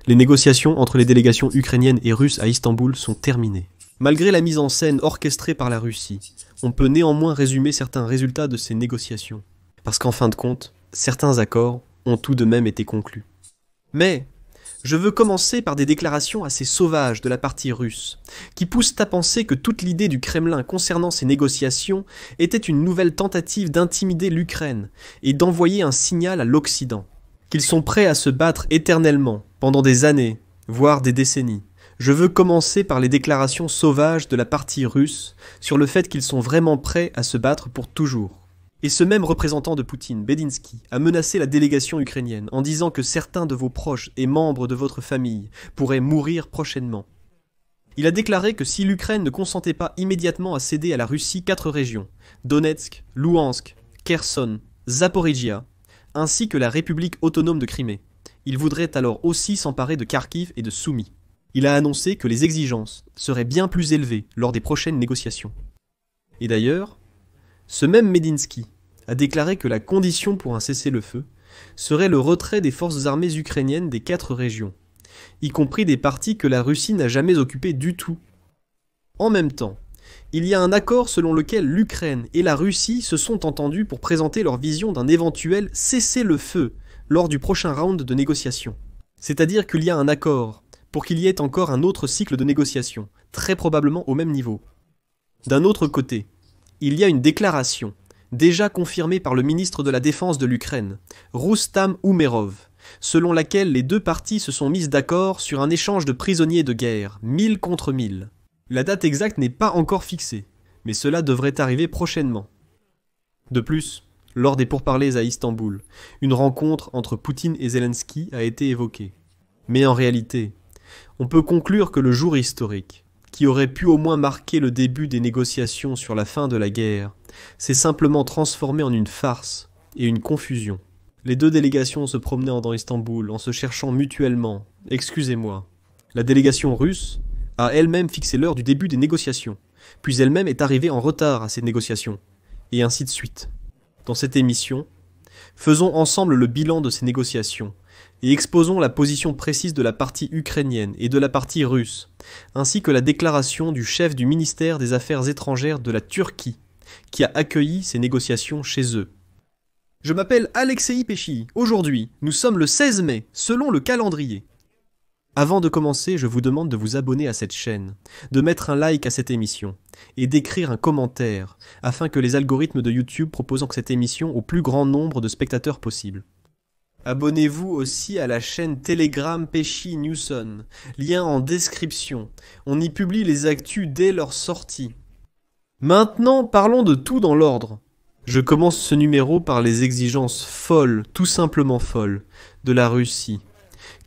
Les négociations entre les délégations ukrainiennes et russes à Istanbul sont terminées. Malgré la mise en scène orchestrée par la Russie, on peut néanmoins résumer certains résultats de ces négociations. Parce qu'en fin de compte, certains accords ont tout de même été conclus. Mais je veux commencer par des déclarations assez sauvages de la partie russe, qui poussent à penser que toute l'idée du Kremlin concernant ces négociations était une nouvelle tentative d'intimider l'Ukraine et d'envoyer un signal à l'Occident, qu'ils sont prêts à se battre éternellement, pendant des années, voire des décennies. Je veux commencer par les déclarations sauvages de la partie russe sur le fait qu'ils sont vraiment prêts à se battre pour toujours. Et ce même représentant de Poutine, Bedinsky, a menacé la délégation ukrainienne en disant que certains de vos proches et membres de votre famille pourraient mourir prochainement. Il a déclaré que si l'Ukraine ne consentait pas immédiatement à céder à la Russie 4 régions, Donetsk, Louhansk, Kherson, Zaporijia, ainsi que la République autonome de Crimée, il voudrait alors aussi s'emparer de Kharkiv et de Soumy. Il a annoncé que les exigences seraient bien plus élevées lors des prochaines négociations. Et d'ailleurs, ce même Medinsky a déclaré que la condition pour un cessez-le-feu serait le retrait des forces armées ukrainiennes des 4 régions, y compris des parties que la Russie n'a jamais occupées du tout. En même temps, il y a un accord selon lequel l'Ukraine et la Russie se sont entendus pour présenter leur vision d'un éventuel cessez-le-feu lors du prochain round de négociations. C'est-à-dire qu'il y a un accord pour qu'il y ait encore un autre cycle de négociations, très probablement au même niveau. D'un autre côté, il y a une déclaration, déjà confirmée par le ministre de la Défense de l'Ukraine, Roustam Umerov, selon laquelle les deux parties se sont mises d'accord sur un échange de prisonniers de guerre, 1000 contre 1000. La date exacte n'est pas encore fixée, mais cela devrait arriver prochainement. De plus, lors des pourparlers à Istanbul, une rencontre entre Poutine et Zelensky a été évoquée. Mais en réalité, on peut conclure que le jour historique, qui aurait pu au moins marquer le début des négociations sur la fin de la guerre, s'est simplement transformé en une farce et une confusion. Les deux délégations se promenaient dans Istanbul en se cherchant mutuellement. « Excusez-moi ». La délégation russe a elle-même fixé l'heure du début des négociations, puis elle-même est arrivée en retard à ces négociations, et ainsi de suite. Dans cette émission, faisons ensemble le bilan de ces négociations, et exposons la position précise de la partie ukrainienne et de la partie russe, ainsi que la déclaration du chef du ministère des Affaires étrangères de la Turquie, qui a accueilli ces négociations chez eux. Je m'appelle Alexei Peschi. Aujourd'hui, nous sommes le 16 mai, selon le calendrier. Avant de commencer, je vous demande de vous abonner à cette chaîne, de mettre un like à cette émission, et d'écrire un commentaire, afin que les algorithmes de YouTube proposent cette émission au plus grand nombre de spectateurs possible. Abonnez-vous aussi à la chaîne Telegram Peschi Newson, lien en description. On y publie les actus dès leur sortie. Maintenant, parlons de tout dans l'ordre. Je commence ce numéro par les exigences folles, tout simplement folles, de la Russie,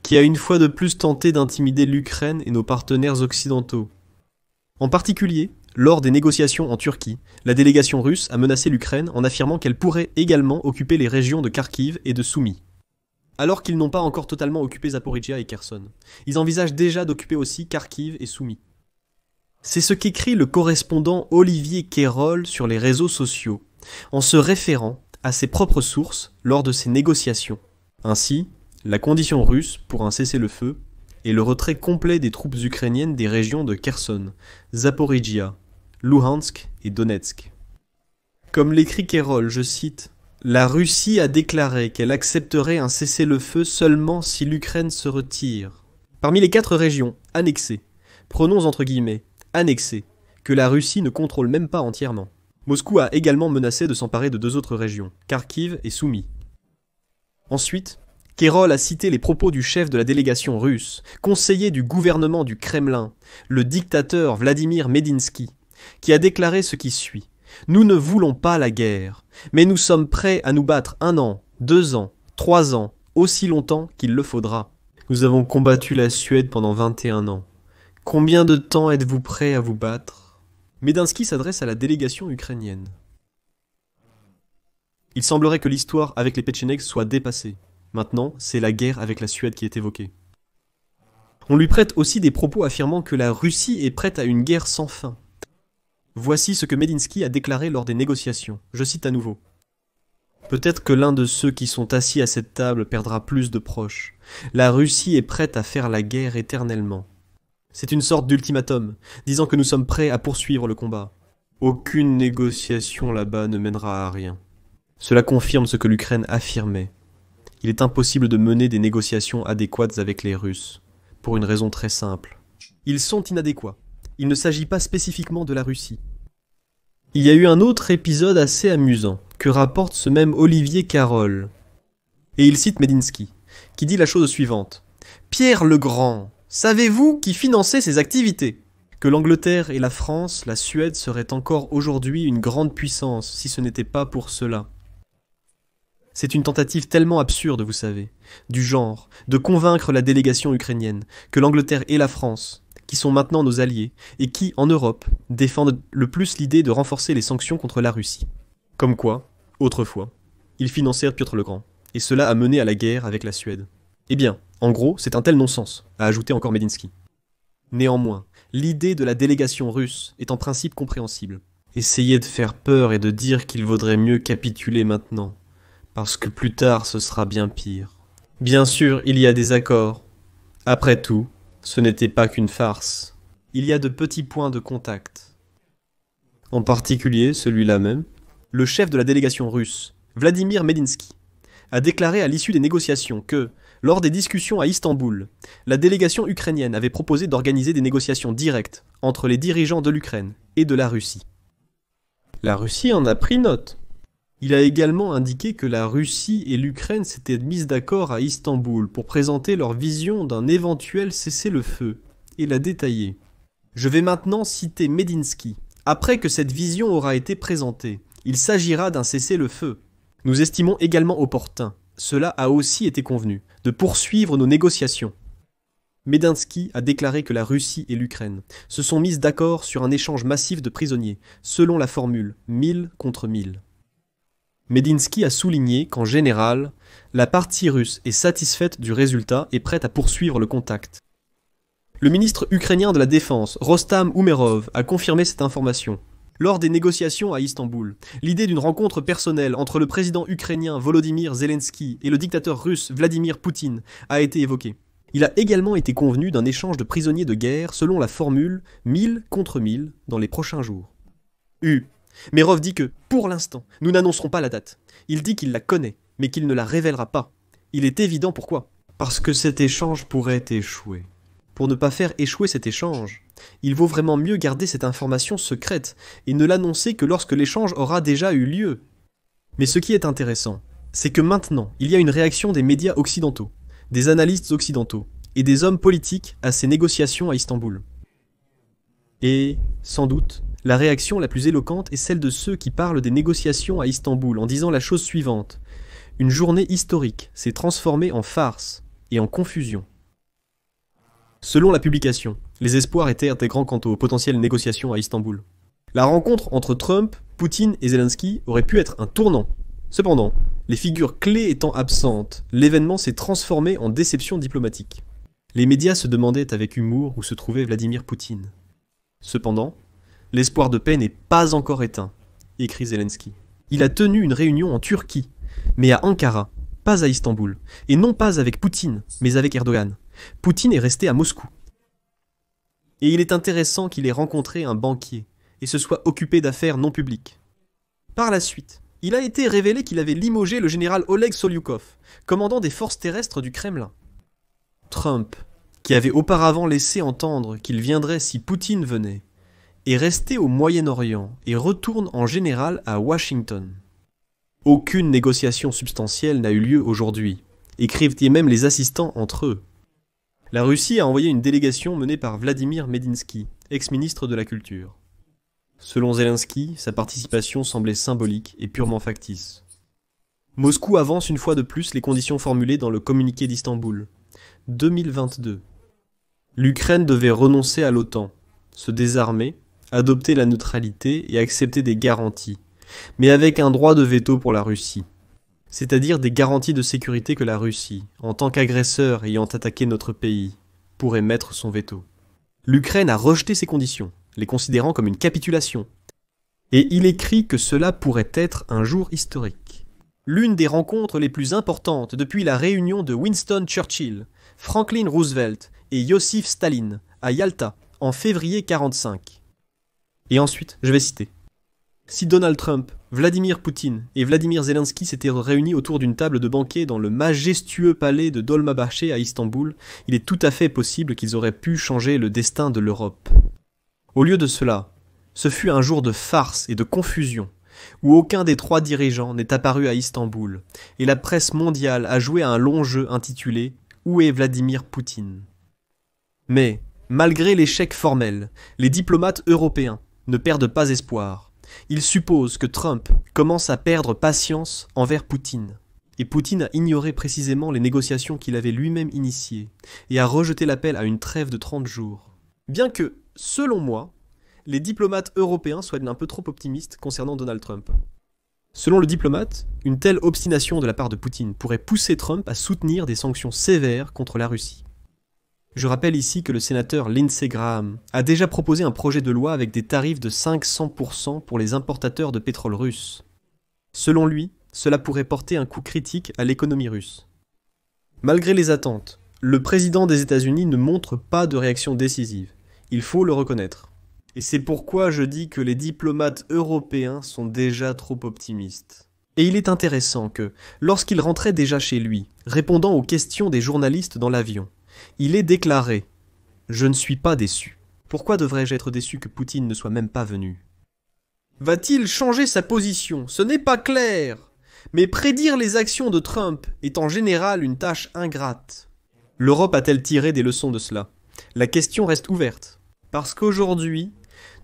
qui a une fois de plus tenté d'intimider l'Ukraine et nos partenaires occidentaux. En particulier, lors des négociations en Turquie, la délégation russe a menacé l'Ukraine en affirmant qu'elle pourrait également occuper les régions de Kharkiv et de Soumy. Alors qu'ils n'ont pas encore totalement occupé Zaporijia et Kherson. Ils envisagent déjà d'occuper aussi Kharkiv et Soumy. C'est ce qu'écrit le correspondant Olivier Kérol sur les réseaux sociaux, en se référant à ses propres sources lors de ces négociations. Ainsi, la condition russe pour un cessez-le-feu est le retrait complet des troupes ukrainiennes des régions de Kherson, Zaporijia, Louhansk et Donetsk. Comme l'écrit Kérol, je cite, « La Russie a déclaré qu'elle accepterait un cessez-le-feu seulement si l'Ukraine se retire. » Parmi les 4 régions annexées, prenons entre guillemets annexées, que la Russie ne contrôle même pas entièrement. Moscou a également menacé de s'emparer de 2 autres régions, Kharkiv et Soumy. Ensuite, Kérol a cité les propos du chef de la délégation russe, conseiller du gouvernement du Kremlin, le dictateur Vladimir Medinsky, qui a déclaré ce qui suit. « Nous ne voulons pas la guerre, mais nous sommes prêts à nous battre 1 an, 2 ans, 3 ans, aussi longtemps qu'il le faudra. Nous avons combattu la Suède pendant 21 ans. Combien de temps êtes-vous prêts à vous battre ?» Medinsky s'adresse à la délégation ukrainienne. Il semblerait que l'histoire avec les Petchenegs soit dépassée. Maintenant, c'est la guerre avec la Suède qui est évoquée. On lui prête aussi des propos affirmant que la Russie est prête à une guerre sans fin. Voici ce que Medinsky a déclaré lors des négociations. Je cite à nouveau. « Peut-être que l'un de ceux qui sont assis à cette table perdra plus de proches, La Russie est prête à faire la guerre éternellement. C'est une sorte d'ultimatum, disant que nous sommes prêts à poursuivre le combat. Aucune négociation là-bas ne mènera à rien. Cela confirme ce que l'Ukraine affirmait. Il est impossible de mener des négociations adéquates avec les Russes, pour une raison très simple. Ils sont inadéquats. Il ne s'agit pas spécifiquement de la Russie. Il y a eu un autre épisode assez amusant, que rapporte ce même Olivier Carol. Et il cite Medinsky, qui dit la chose suivante. « Pierre le Grand, savez-vous qui finançait ces activités ? Que l'Angleterre et la France, la Suède seraient encore aujourd'hui une grande puissance, si ce n'était pas pour cela. » C'est une tentative tellement absurde, vous savez, du genre, de convaincre la délégation ukrainienne que l'Angleterre et la France, qui sont maintenant nos alliés, et qui, en Europe, défendent le plus l'idée de renforcer les sanctions contre la Russie. Comme quoi, autrefois, ils financèrent Piotr le Grand, et cela a mené à la guerre avec la Suède. Eh bien, en gros, c'est un tel non-sens, a ajouté encore Medinsky. Néanmoins, l'idée de la délégation russe est en principe compréhensible. Essayez de faire peur et de dire qu'il vaudrait mieux capituler maintenant, parce que plus tard ce sera bien pire. Bien sûr, il y a des accords. Après tout, ce n'était pas qu'une farce. Il y a de petits points de contact. En particulier, celui-là même, le chef de la délégation russe, Vladimir Medinsky, a déclaré à l'issue des négociations que, lors des discussions à Istanbul, la délégation ukrainienne avait proposé d'organiser des négociations directes entre les dirigeants de l'Ukraine et de la Russie. La Russie en a pris note. Il a également indiqué que la Russie et l'Ukraine s'étaient mises d'accord à Istanbul pour présenter leur vision d'un éventuel cessez-le-feu, et l'a détaillé. Je vais maintenant citer Medinsky. Après que cette vision aura été présentée, il s'agira d'un cessez-le-feu. Nous estimons également opportun, cela a aussi été convenu, de poursuivre nos négociations. Medinsky a déclaré que la Russie et l'Ukraine se sont mises d'accord sur un échange massif de prisonniers, selon la formule 1000 contre 1000. Medinsky a souligné qu'en général, la partie russe est satisfaite du résultat et prête à poursuivre le contact. Le ministre ukrainien de la Défense, Rostam Umerov, a confirmé cette information. Lors des négociations à Istanbul, l'idée d'une rencontre personnelle entre le président ukrainien Volodymyr Zelensky et le dictateur russe Vladimir Poutine a été évoquée. Il a également été convenu d'un échange de prisonniers de guerre selon la formule 1000 contre 1000 dans les prochains jours. Merov dit que, pour l'instant, nous n'annoncerons pas la date. Il dit qu'il la connaît, mais qu'il ne la révélera pas. Il est évident pourquoi. Parce que cet échange pourrait échouer. Pour ne pas faire échouer cet échange, il vaut vraiment mieux garder cette information secrète et ne l'annoncer que lorsque l'échange aura déjà eu lieu. Mais ce qui est intéressant, c'est que maintenant, il y a une réaction des médias occidentaux, des analystes occidentaux et des hommes politiques à ces négociations à Istanbul. Et, sans doute, la réaction la plus éloquente est celle de ceux qui parlent des négociations à Istanbul en disant la chose suivante. Une journée historique s'est transformée en farce et en confusion. Selon la publication, les espoirs étaient intégrants quant aux potentielles négociations à Istanbul. La rencontre entre Trump, Poutine et Zelensky aurait pu être un tournant. Cependant, les figures clés étant absentes, l'événement s'est transformé en déception diplomatique. Les médias se demandaient avec humour où se trouvait Vladimir Poutine. Cependant, l'espoir de paix n'est pas encore éteint, écrit Zelensky. Il a tenu une réunion en Turquie, mais à Ankara, pas à Istanbul, et non pas avec Poutine, mais avec Erdogan. Poutine est resté à Moscou. Et il est intéressant qu'il ait rencontré un banquier et se soit occupé d'affaires non publiques. Par la suite, il a été révélé qu'il avait limogé le général Oleg Solyukov, commandant des forces terrestres du Kremlin. Trump, qui avait auparavant laissé entendre qu'il viendrait si Poutine venait, est resté au Moyen-Orient et retourne en général à Washington. Aucune négociation substantielle n'a eu lieu aujourd'hui, écrivent même les assistants entre eux. La Russie a envoyé une délégation menée par Vladimir Medinsky, ex-ministre de la Culture. Selon Zelensky, sa participation semblait symbolique et purement factice. Moscou avance une fois de plus les conditions formulées dans le communiqué d'Istanbul. 2022. L'Ukraine devait renoncer à l'OTAN, se désarmer, adopter la neutralité et accepter des garanties, mais avec un droit de veto pour la Russie. C'est-à-dire des garanties de sécurité que la Russie, en tant qu'agresseur ayant attaqué notre pays, pourrait mettre son veto. L'Ukraine a rejeté ces conditions, les considérant comme une capitulation. Et il écrit que cela pourrait être un jour historique. l'une des rencontres les plus importantes depuis la réunion de Winston Churchill, Franklin Roosevelt et Iosif Staline à Yalta en février 1945. Et ensuite, je vais citer. Si Donald Trump, Vladimir Poutine et Vladimir Zelensky s'étaient réunis autour d'une table de banquet dans le majestueux palais de Dolmabahçe à Istanbul, il est tout à fait possible qu'ils auraient pu changer le destin de l'Europe. Au lieu de cela, ce fut un jour de farce et de confusion, où aucun des trois dirigeants n'est apparu à Istanbul, et la presse mondiale a joué à un long jeu intitulé « Où est Vladimir Poutine ?» Mais, malgré l'échec formel, les diplomates européens ne perdent pas espoir. Ils supposent que Trump commence à perdre patience envers Poutine. Et Poutine a ignoré précisément les négociations qu'il avait lui-même initiées, et a rejeté l'appel à une trêve de 30 jours. Bien que, selon moi, les diplomates européens soient un peu trop optimistes concernant Donald Trump. Selon le diplomate, une telle obstination de la part de Poutine pourrait pousser Trump à soutenir des sanctions sévères contre la Russie. Je rappelle ici que le sénateur Lindsey Graham a déjà proposé un projet de loi avec des tarifs de 500% pour les importateurs de pétrole russe. Selon lui, cela pourrait porter un coup critique à l'économie russe. Malgré les attentes, le président des États-Unis ne montre pas de réaction décisive. Il faut le reconnaître. Et c'est pourquoi je dis que les diplomates européens sont déjà trop optimistes. Et il est intéressant que, lorsqu'il rentrait déjà chez lui, répondant aux questions des journalistes dans l'avion, il est déclaré « Je ne suis pas déçu. Pourquoi devrais-je être déçu que Poutine ne soit même pas venu ?» Va-t-il changer sa position? Ce n'est pas clair. Mais prédire les actions de Trump est en général une tâche ingrate. L'Europe a-t-elle tiré des leçons de cela? La question reste ouverte. Parce qu'aujourd'hui,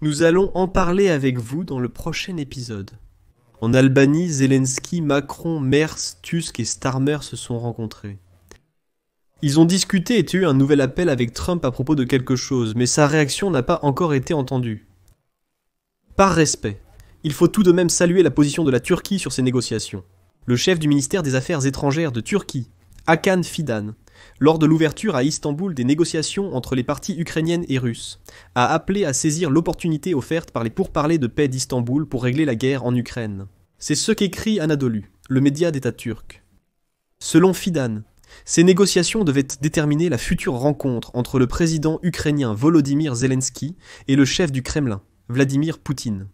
nous allons en parler avec vous dans le prochain épisode. En Albanie, Zelensky, Macron, Merz, Tusk et Starmer se sont rencontrés. Ils ont discuté et eu un nouvel appel avec Trump à propos de quelque chose, mais sa réaction n'a pas encore été entendue. Par respect, il faut tout de même saluer la position de la Turquie sur ces négociations. Le chef du ministère des Affaires étrangères de Turquie, Hakan Fidan, lors de l'ouverture à Istanbul des négociations entre les parties ukrainiennes et russes, a appelé à saisir l'opportunité offerte par les pourparlers de paix d'Istanbul pour régler la guerre en Ukraine. C'est ce qu'écrit Anadolu, le média d'État turc. Selon Fidan, ces négociations devaient déterminer la future rencontre entre le président ukrainien Volodymyr Zelensky et le chef du Kremlin, Vladimir Poutine.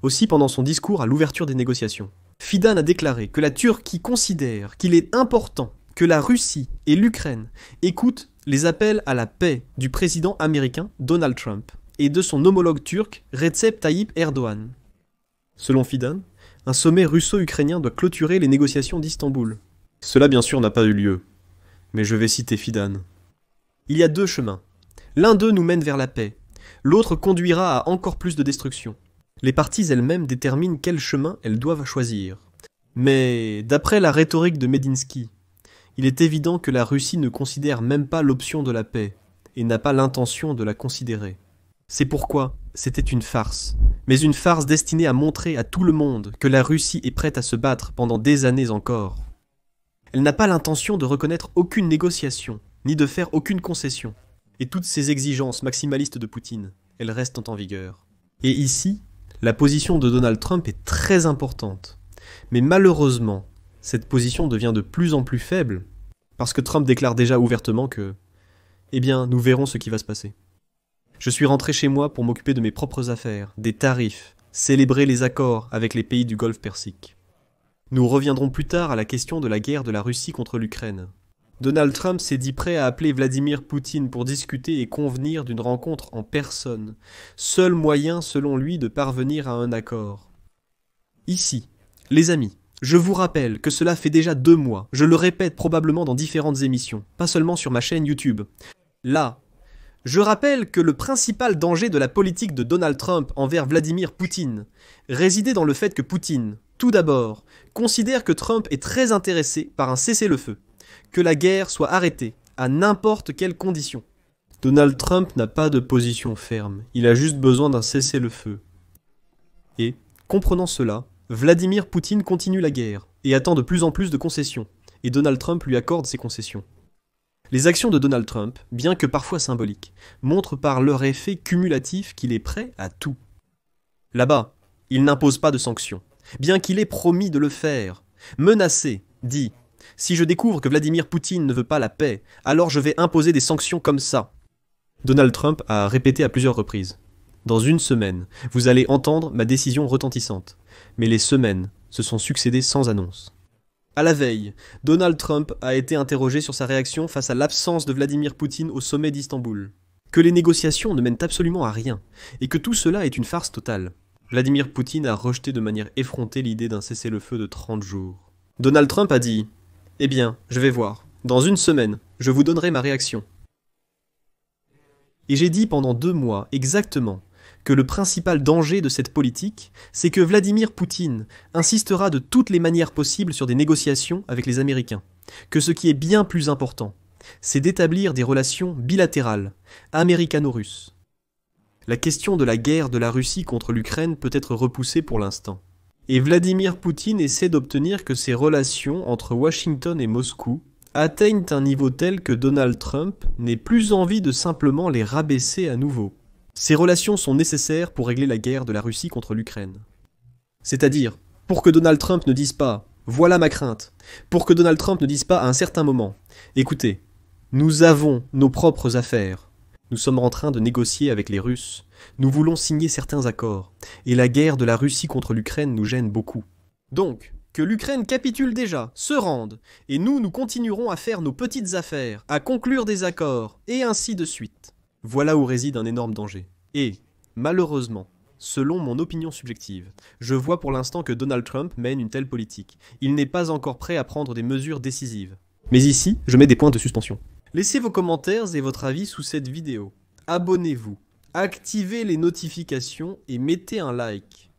Aussi, pendant son discours à l'ouverture des négociations, Fidan a déclaré que la Turquie considère qu'il est important que la Russie et l'Ukraine écoutent les appels à la paix du président américain Donald Trump et de son homologue turc Recep Tayyip Erdogan. Selon Fidan, un sommet russo-ukrainien doit clôturer les négociations d'Istanbul. Cela bien sûr n'a pas eu lieu, mais je vais citer Fidan. Il y a deux chemins. L'un d'eux nous mène vers la paix, l'autre conduira à encore plus de destruction. Les parties elles-mêmes déterminent quel chemin elles doivent choisir. Mais d'après la rhétorique de Medinsky, il est évident que la Russie ne considère même pas l'option de la paix, et n'a pas l'intention de la considérer. C'est pourquoi c'était une farce, mais une farce destinée à montrer à tout le monde que la Russie est prête à se battre pendant des années encore. Elle n'a pas l'intention de reconnaître aucune négociation, ni de faire aucune concession. Et toutes ces exigences maximalistes de Poutine, elles restent en vigueur. Et ici, la position de Donald Trump est très importante. Mais malheureusement, cette position devient de plus en plus faible, parce que Trump déclare déjà ouvertement que « Eh bien, nous verrons ce qui va se passer. Je suis rentré chez moi pour m'occuper de mes propres affaires, des tarifs, célébrer les accords avec les pays du Golfe Persique. » Nous reviendrons plus tard à la question de la guerre de la Russie contre l'Ukraine. Donald Trump s'est dit prêt à appeler Vladimir Poutine pour discuter et convenir d'une rencontre en personne, seul moyen selon lui de parvenir à un accord. Ici, les amis, je vous rappelle que cela fait déjà 2 mois, je le répète probablement dans différentes émissions, pas seulement sur ma chaîne YouTube. Là, je rappelle que le principal danger de la politique de Donald Trump envers Vladimir Poutine résidait dans le fait que Poutine, tout d'abord, considère que Trump est très intéressé par un cessez-le-feu, que la guerre soit arrêtée, à n'importe quelle condition. Donald Trump n'a pas de position ferme, il a juste besoin d'un cessez-le-feu. Et, comprenant cela, Vladimir Poutine continue la guerre, et attend de plus en plus de concessions, et Donald Trump lui accorde ces concessions. Les actions de Donald Trump, bien que parfois symboliques, montrent par leur effet cumulatif qu'il est prêt à tout. Là-bas, il n'impose pas de sanctions, bien qu'il ait promis de le faire, menacé, dit « Si je découvre que Vladimir Poutine ne veut pas la paix, alors je vais imposer des sanctions comme ça ». Donald Trump a répété à plusieurs reprises « Dans une semaine, vous allez entendre ma décision retentissante ». Mais les semaines se sont succédées sans annonce. À la veille, Donald Trump a été interrogé sur sa réaction face à l'absence de Vladimir Poutine au sommet d'Istanbul. Que les négociations ne mènent absolument à rien, et que tout cela est une farce totale. Vladimir Poutine a rejeté de manière effrontée l'idée d'un cessez-le-feu de 30 jours. Donald Trump a dit « Eh bien, je vais voir. Dans une semaine, je vous donnerai ma réaction. » Et j'ai dit pendant 2 mois, exactement, que le principal danger de cette politique, c'est que Vladimir Poutine insistera de toutes les manières possibles sur des négociations avec les Américains. Que ce qui est bien plus important, c'est d'établir des relations bilatérales, américano-russes. La question de la guerre de la Russie contre l'Ukraine peut être repoussée pour l'instant. Et Vladimir Poutine essaie d'obtenir que ces relations entre Washington et Moscou atteignent un niveau tel que Donald Trump n'ait plus envie de simplement les rabaisser à nouveau. Ces relations sont nécessaires pour régler la guerre de la Russie contre l'Ukraine. C'est-à-dire, pour que Donald Trump ne dise pas « voilà ma crainte », pour que Donald Trump ne dise pas à un certain moment « écoutez, nous avons nos propres affaires, nous sommes en train de négocier avec les Russes, nous voulons signer certains accords, et la guerre de la Russie contre l'Ukraine nous gêne beaucoup. Donc, que l'Ukraine capitule déjà, se rende, et nous continuerons à faire nos petites affaires, à conclure des accords, et ainsi de suite. » Voilà où réside un énorme danger. Et, malheureusement, selon mon opinion subjective, je vois pour l'instant que Donald Trump mène une telle politique. Il n'est pas encore prêt à prendre des mesures décisives. Mais ici, je mets des points de suspension. Laissez vos commentaires et votre avis sous cette vidéo. Abonnez-vous, activez les notifications et mettez un like.